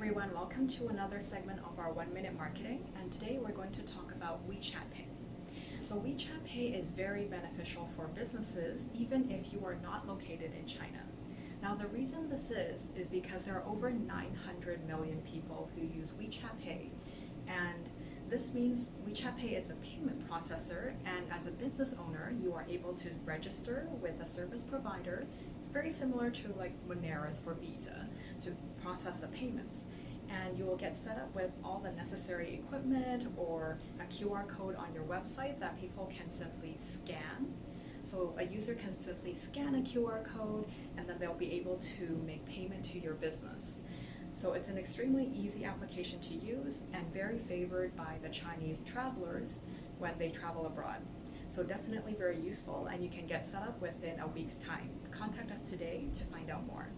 everyone, welcome to another segment of our 1 Minute Marketing, and today we're going to talk about WeChat Pay. So WeChat Pay is very beneficial for businesses even if you are not located in China. Now the reason this is because there are over 900 million people who use WeChat Pay, and this means WeChat Pay is a payment processor, and as a business owner, you are able to register with a service provider. It's very similar to like Moneras for Visa to process the payments. And you will get set up with all the necessary equipment or a QR code on your website that people can simply scan. So a user can simply scan a QR code and then they'll be able to make payment to your business. So it's an extremely easy application to use and very favored by the Chinese travelers when they travel abroad. So definitely very useful, and you can get set up within a week's time. Contact us today to find out more.